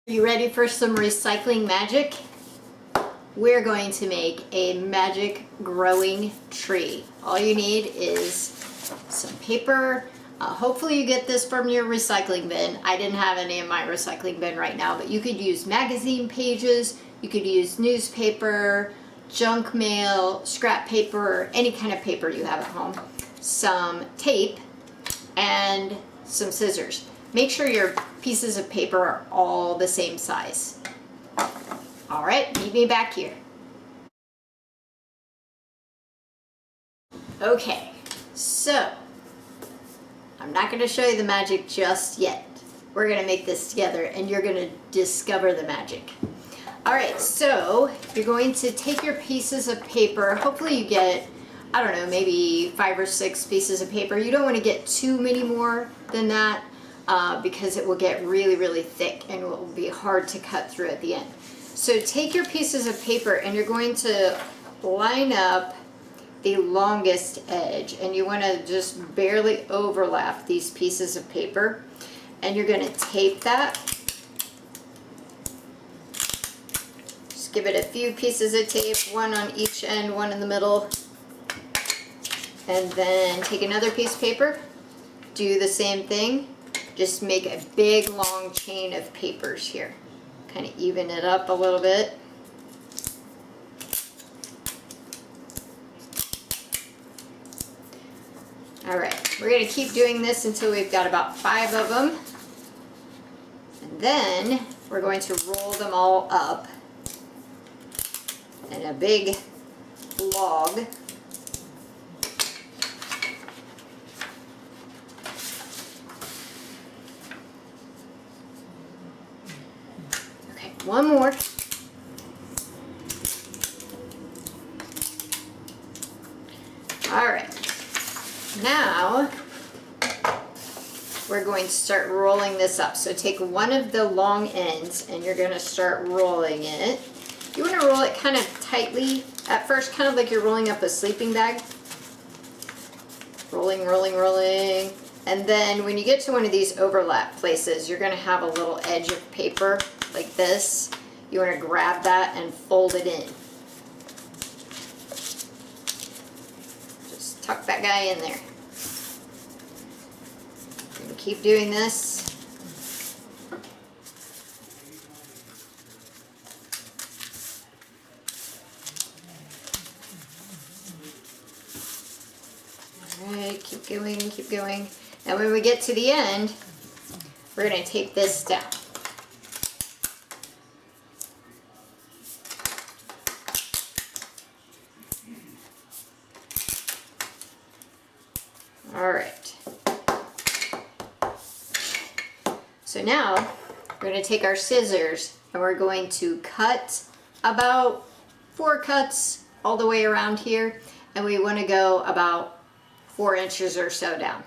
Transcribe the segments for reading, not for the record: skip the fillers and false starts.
Are you ready for some recycling magic? We're going to make a magic growing tree. All you need is some paper. Hopefully you get this from your recycling bin. I didn't have any in my recycling bin right now, but you could use magazine pages, you could use newspaper, junk mail, scrap paper, any kind of paper you have at home, some tape, and some scissors. Make sure your pieces of paper are all the same size. All right, meet me back here. Okay, so I'm not going to show you the magic just yet. We're going to make this together and you're going to discover the magic. All right, so you're going to take your pieces of paper. Hopefully you get, I don't know, maybe 5 or 6 pieces of paper. You don't want to get too many more than that because it will get really, really thick and it will be hard to cut through at the end. So take your pieces of paper and you're going to line up the longest edge, and you want to just barely overlap these pieces of paper, and you're going to tape that. Just give it a few pieces of tape, one on each end, one in the middle, and then take another piece of paper, do the same thing, just make a big long chain of papers here, kind of even it up a little bit. All right, we're going to keep doing this until we've got about 5 of them. And then we're going to roll them all up in a big log. Okay, one more. All right. Now, we're going to start rolling this up. So take one of the long ends and you're going to start rolling it. You want to roll it kind of tightly at first, kind of like you're rolling up a sleeping bag. Rolling, rolling, rolling. And then when you get to one of these overlap places, you're going to have a little edge of paper like this. You want to grab that and fold it in. Tuck that guy in there. And keep doing this. All right, keep going, keep going. Now when we get to the end, we're going to tape this down. All right. So now we're going to take our scissors and we're going to cut about 4 cuts all the way around here, and we want to go about 4 inches or so down.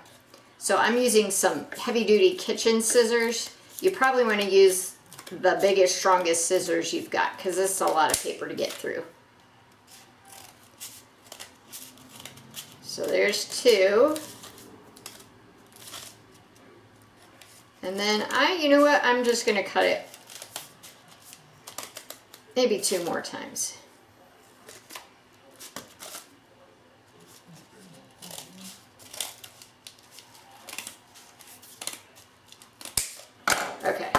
So I'm using some heavy-duty kitchen scissors. You probably want to use the biggest, strongest scissors you've got because this is a lot of paper to get through. So there's 2. And then you know what, I'm just going to cut it maybe 2 more times. Okay,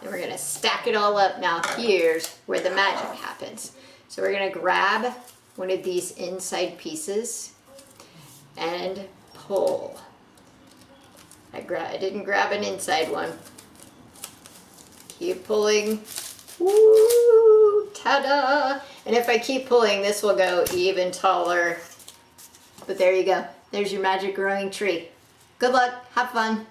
and we're going to stack it all up. Now here's where the magic happens. So we're going to grab one of these inside pieces and pull. I didn't grab an inside one. Keep pulling. Woo! Ta-da! And if I keep pulling, this will go even taller. But there you go. There's your magic growing tree. Good luck. Have fun.